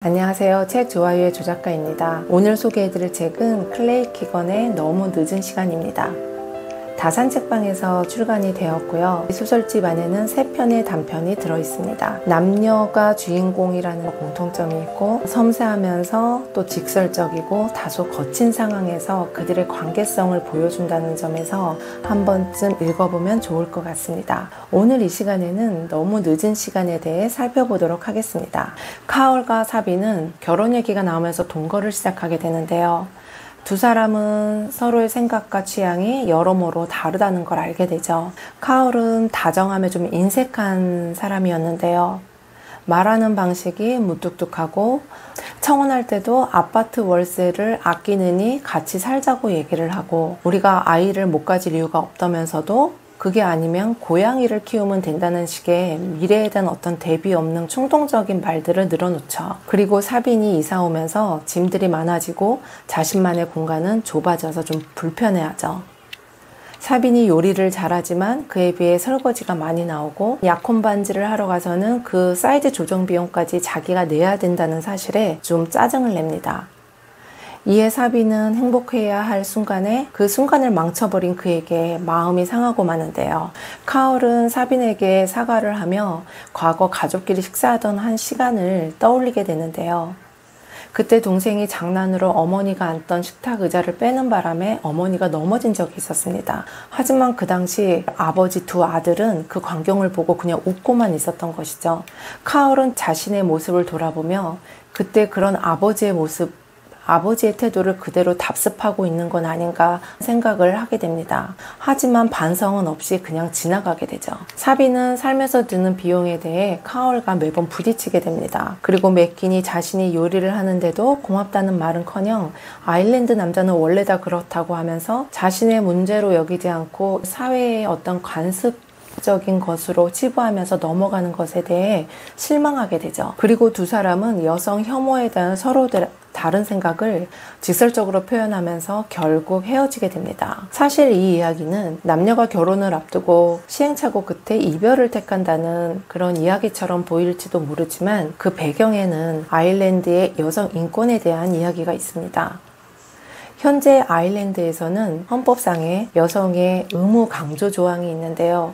안녕하세요. 책 좋아요의 조작가입니다. 오늘 소개해드릴 책은 클레이 키건의 너무 늦은 시간입니다. 다산책방에서 출간이 되었고요. 소설집 안에는 3편의 단편이 들어있습니다. 남녀가 주인공이라는 공통점이 있고 섬세하면서 또 직설적이고 다소 거친 상황에서 그들의 관계성을 보여준다는 점에서 한 번쯤 읽어보면 좋을 것 같습니다. 오늘 이 시간에는 너무 늦은 시간에 대해 살펴보도록 하겠습니다. 카올과 사비는 결혼 얘기가 나오면서 동거를 시작하게 되는데요. 두 사람은 서로의 생각과 취향이 여러모로 다르다는 걸 알게 되죠. 카올은 다정함에 좀 인색한 사람이었는데요. 말하는 방식이 무뚝뚝하고 청혼할 때도 아파트 월세를 아끼느니 같이 살자고 얘기를 하고 우리가 아이를 못 가질 이유가 없다면서도 그게 아니면 고양이를 키우면 된다는 식의 미래에 대한 어떤 대비 없는 충동적인 말들을 늘어놓죠. 그리고 사빈이 이사 오면서 짐들이 많아지고 자신만의 공간은 좁아져서 좀 불편해하죠. 사빈이 요리를 잘하지만 그에 비해 설거지가 많이 나오고 약혼 반지를 하러 가서는 그 사이즈 조정 비용까지 자기가 내야 된다는 사실에 좀 짜증을 냅니다. 이에 사비는 행복해야 할 순간에 그 순간을 망쳐버린 그에게 마음이 상하고 마는데요. 카올은 사빈에게 사과를 하며 과거 가족끼리 식사하던 한 시간을 떠올리게 되는데요. 그때 동생이 장난으로 어머니가 앉던 식탁 의자를 빼는 바람에 어머니가 넘어진 적이 있었습니다. 하지만 그 당시 아버지 두 아들은 그 광경을 보고 그냥 웃고만 있었던 것이죠. 카올은 자신의 모습을 돌아보며 그때 그런 아버지의 태도를 그대로 답습하고 있는 건 아닌가 생각을 하게 됩니다. 하지만 반성은 없이 그냥 지나가게 되죠. 사비는 삶에서 드는 비용에 대해 카올과 매번 부딪히게 됩니다. 그리고 맥킨이 자신이 요리를 하는데도 고맙다는 말은커녕 아일랜드 남자는 원래 다 그렇다고 하면서 자신의 문제로 여기지 않고 사회의 어떤 관습적인 것으로 치부하면서 넘어가는 것에 대해 실망하게 되죠. 그리고 두 사람은 여성 혐오에 대한 서로 다른 생각을 직설적으로 표현하면서 결국 헤어지게 됩니다. 사실 이 이야기는 남녀가 결혼을 앞두고 시행착오 끝에 이별을 택한다는 그런 이야기처럼 보일지도 모르지만 그 배경에는 아일랜드의 여성 인권에 대한 이야기가 있습니다. 현재 아일랜드에서는 헌법상에 여성의 의무 강조 조항이 있는데요.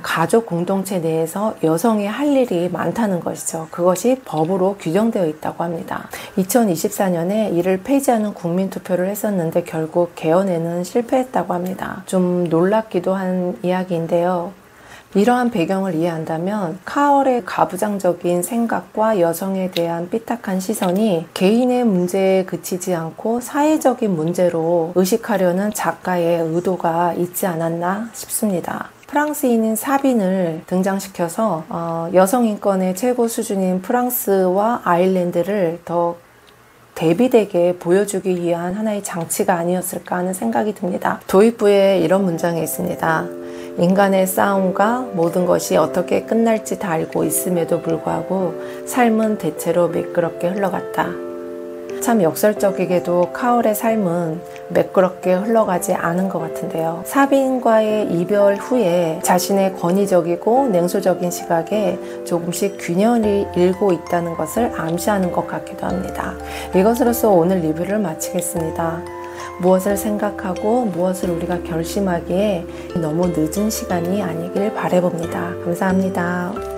가족 공동체 내에서 여성이 할 일이 많다는 것이죠. 그것이 법으로 규정되어 있다고 합니다. 2024년에 이를 폐지하는 국민투표를 했었는데 결국 개헌에는 실패했다고 합니다. 좀 놀랍기도 한 이야기인데요. 이러한 배경을 이해한다면 카올의 가부장적인 생각과 여성에 대한 삐딱한 시선이 개인의 문제에 그치지 않고 사회적인 문제로 의식하려는 작가의 의도가 있지 않았나 싶습니다. 프랑스인인 사빈을 등장시켜서 여성 인권의 최고 수준인 프랑스와 아일랜드를 더 대비되게 보여주기 위한 하나의 장치가 아니었을까 하는 생각이 듭니다. 도입부에 이런 문장이 있습니다. 인간의 싸움과 모든 것이 어떻게 끝날지 다 알고 있음에도 불구하고 삶은 대체로 매끄럽게 흘러갔다. 참 역설적이게도 카올의 삶은 매끄럽게 흘러가지 않은 것 같은데요. 사빈과의 이별 후에 자신의 권위적이고 냉소적인 시각에 조금씩 균열이 일고 있다는 것을 암시하는 것 같기도 합니다. 이것으로서 오늘 리뷰를 마치겠습니다. 무엇을 생각하고 무엇을 우리가 결심하기에 너무 늦은 시간이 아니길 바라봅니다. 감사합니다.